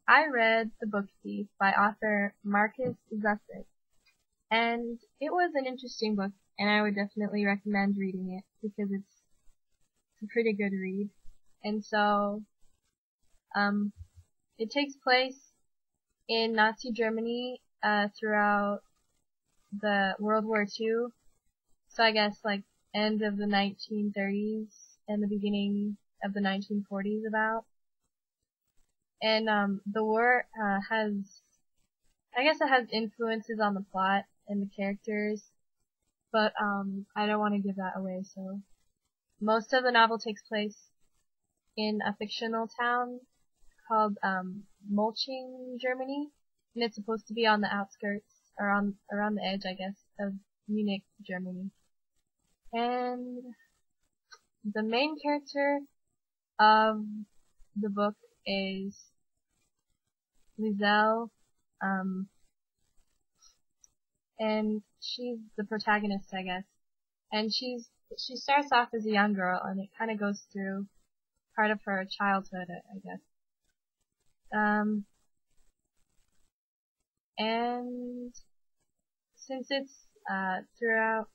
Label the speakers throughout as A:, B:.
A: I read The Book Thief by author Markus Zusak, and it was an interesting book, and I would definitely recommend reading it because it's a pretty good read. And so, um, it takes place in Nazi Germany throughout the World War II. So I guess like end of the 1930s and the beginning of the 1940s about. And the war has, I guess it has influences on the plot and the characters, but I don't want to give that away. So most of the novel takes place in a fictional town called Mulching, Germany, and it's supposed to be on the outskirts or around the edge, I guess, of Munich, Germany. And the main character of the book is Lizelle, and she's the protagonist, I guess. And she starts off as a young girl, and it kind of goes through part of her childhood, I guess. And since it's throughout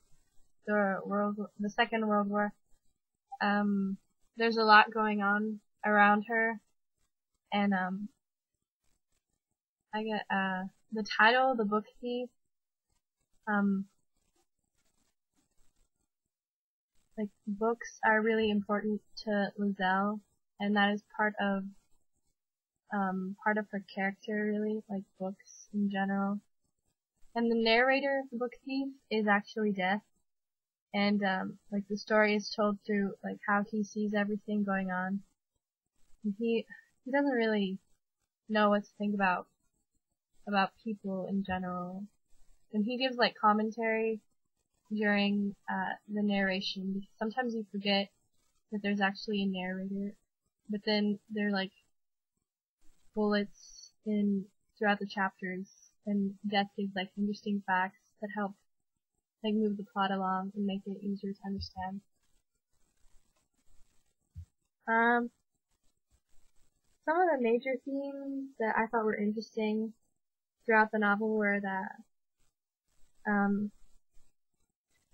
A: the Second World War, there's a lot going on around her, and I get the title, The Book Thief. Like books are really important to Lizelle, and that is part of her character, really, like books in general. And the narrator of The Book Thief is actually Death, and like the story is told through like how he sees everything going on. And he doesn't really know what to think about people in general, and he gives like commentary during the narration, because sometimes you forget that there's actually a narrator, but then they're like bullets throughout the chapters, and Death gives like interesting facts that help like move the plot along and make it easier to understand. Some of the major themes that I thought were interesting throughout the novel were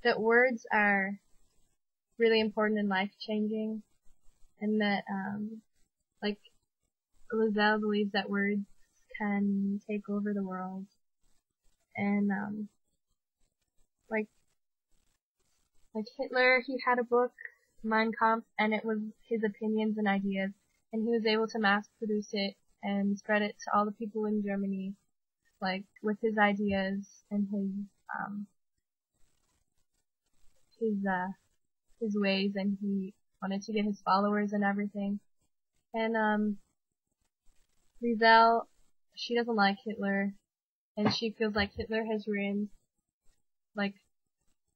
A: that words are really important and life-changing, and that like Lizelle believes that words can take over the world, and like Hitler, he had a book, Mein Kampf, and it was his opinions and ideas, and he was able to mass produce it and spread it to all the people in Germany, like with his ideas and his ways, and he wanted to get his followers and everything. And Lizelle, she doesn't like Hitler, and she feels like Hitler has ruined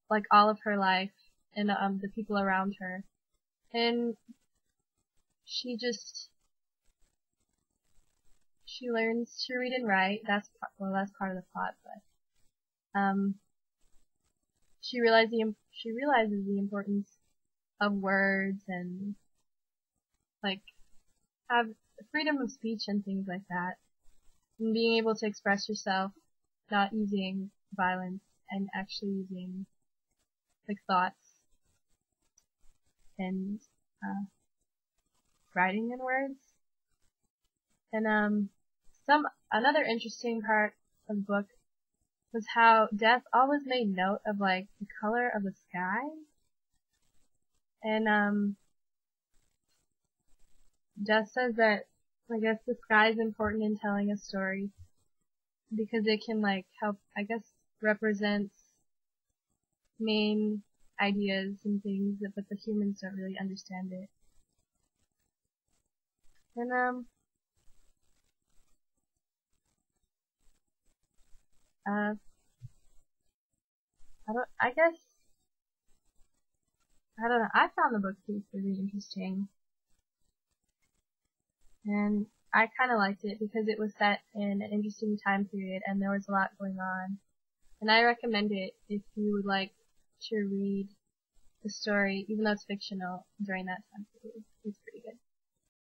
A: like all of her life and the people around her, and she learns to read and write. That's part of the plot, but she realizes the importance of words and like have freedom of speech and things like that, and being able to express yourself, not using violence and actually using like thoughts and writing in words. And another interesting part of the book was how Death always made note of like the color of the sky. And Death says that I guess the sky is important in telling a story because it can like help, I guess, represents main ideas and things, but the humans don't really understand it. And I don't know. I found the book piece really interesting, and I kind of liked it because it was set in an interesting time period and there was a lot going on. And I recommend it if you would like to read the story, even though it's fictional, during that time period.